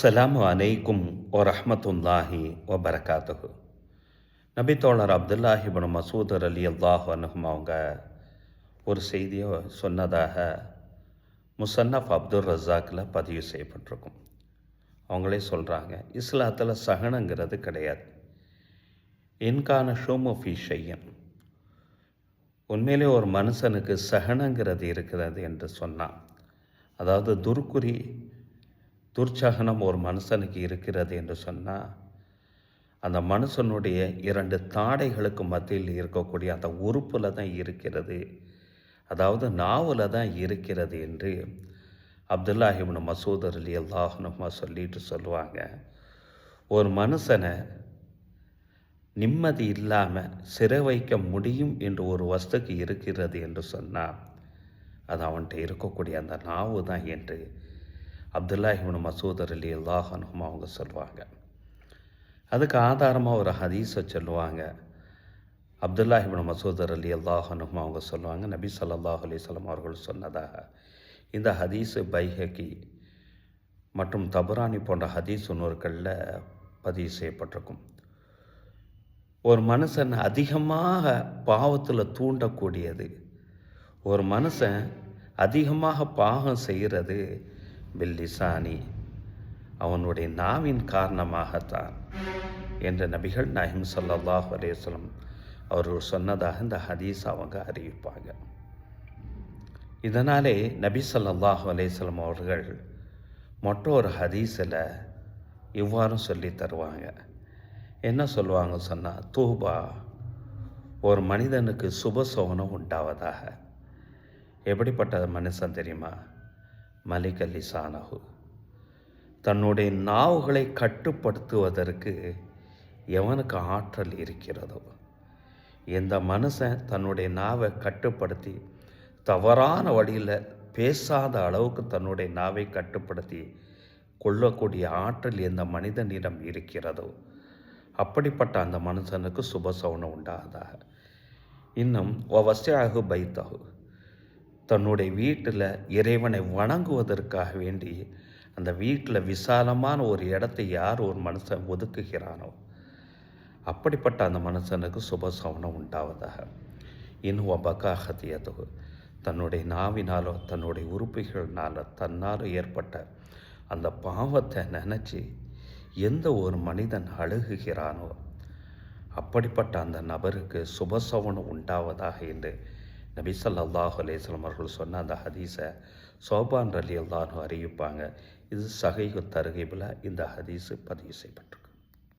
அஸ்ஸலாமு அலைக்கும் வரஹ்மத்துல்லாஹி வபரகாத்துஹு. நபித்தோழர் அப்துல்லாஹி இப்னு மசூத் ரலியல்லாஹு அன்ஹும் அவங்க ஒரு செய்தியை சொன்னதாக முசன்னஃப் அப்துல் ரஸாக்கில் பதிவு செய்யப்பட்டிருக்கும். அவங்களே சொல்கிறாங்க, இஸ்லாத்தில் சகனங்கிறது கிடையாது. இன்கான ஷூமு ஃபி ஷையன், உண்மையிலே ஒரு மனுஷனுக்கு சகனங்கிறது இருக்கிறது என்று சொன்னான். அதாவது துர்ச்சகனம் ஒரு மனுஷனுக்கு இருக்கிறது என்று சொன்னால், அந்த மனுஷனுடைய 2 தாடைகளுக்கு மத்தியில் இருக்கக்கூடிய அந்த உறுப்பில் தான் இருக்கிறது, அதாவது நாவில் தான் இருக்கிறது என்று அப்துல்லாஹி இப்னு மசூத் ரலியல்லாஹு அன்ஹு சொல்லிட்டு சொல்லுவாங்க. ஒரு மனுஷனை நிம்மதி இல்லாமல் சிறை வைக்க முடியும் என்று ஒரு வஸ்துக்கு இருக்கிறது என்று சொன்னால், அது அவன்கிட்ட இருக்கக்கூடிய அந்த நாவு தான் என்று அப்துல்லாஹி இப்னு மசூத் ரலியல்லாஹு அன்ஹு அவங்க சொல்லுவாங்க. அதுக்கு ஆதாரமாக ஒரு ஹதீஸை சொல்லுவாங்க. அப்துல்லாஹி இப்னு மசூத் ரலியல்லாஹு அன்ஹு அவங்க சொல்லுவாங்க, நபி ஸல்லல்லாஹு அலைஹி வஸல்லம் அவர்கள் சொன்னதாக. இந்த ஹதீஸு பைஹகி மற்றும் தபரானி போன்ற ஹதீஸ் நூல்களில் பதிவு செய்யப்பட்டிருக்கும். ஒரு மனுஷன் அதிகமாக பாவத்தில் தூண்டக்கூடியது, ஒரு மனுஷன் அதிகமாக பாவம் செய்கிறது பில்லிசானி, அவனுடைய நாவின் காரணமாகத்தான் என்ற நபிகள் நாயகம் ஸல்லல்லாஹு அலைஹி வஸல்லம் அவர்கள் சொன்னதாக இந்த ஹதீஸ் அவங்க அறிவிப்பாங்க. இதனாலே நபி ஸல்லல்லாஹு அலைஹி வஸல்லம் அவர்கள் மற்றொரு ஹதீஸில் இவ்வாறும் சொல்லி தருவாங்க. என்ன சொல்லுவாங்க சொன்னால், தூபா, ஒரு மனிதனுக்கு சுபசோகனம் உண்டாவதாக. எப்படிப்பட்ட மனுஷன் தெரியுமா? மலிக லிசானஹு, தன்னுடைய நாவுகளை கட்டுப்படுத்துவதற்கு எவனுக்கு ஆற்றல் இருக்கிறதோ, எந்த மனுஷன் தன்னுடைய நாவை கட்டுப்படுத்தி தவறான வழியில் பேசாத அளவுக்கு தன்னுடைய நாவை கட்டுப்படுத்தி கொள்ளக்கூடிய ஆற்றல் எந்த மனிதனிடம் இருக்கிறதோ, அப்படிப்பட்ட அந்த மனுஷனுக்கு சுபசோகனம் உண்டாவதாக. இன்னும் வஸ்ஸஅஹு பைத்தஹு, தன்னுடைய வீட்டில் இறைவனை வணங்குவதற்காக வேண்டி அந்த வீட்டில் விசாலமான ஒரு இடத்தை யார் ஒரு மனுஷன் ஒதுக்குகிறானோ, அப்படிப்பட்ட அந்த மனுஷனுக்கு சுபசோகனம் உண்டாவதாக. இன்னும் வபகா ஹதியதுஹு, தன்னுடைய நாவினாலோ தன்னுடைய உறுப்புகளினாலோ தன்னாலோ ஏற்பட்ட அந்த பாவத்தை நினச்சி எந்த ஒரு மனிதன் அழுகுகிறானோ, அப்படிப்பட்ட அந்த நபருக்கு சுபசோகனம் உண்டாவதாக என்று நபி ஸல்லல்லாஹு அலைஹி வஸல்லம் அவர்கள் சொன்ன அந்த ஹதீஸை சௌபான் ரலியல்லாஹு அன்ஹு அறிவிப்பாங்க. இது ஸஹீஹு தர்கீபில் இந்த ஹதீஸு பதிவு செய்யப்பட்டிருக்கு.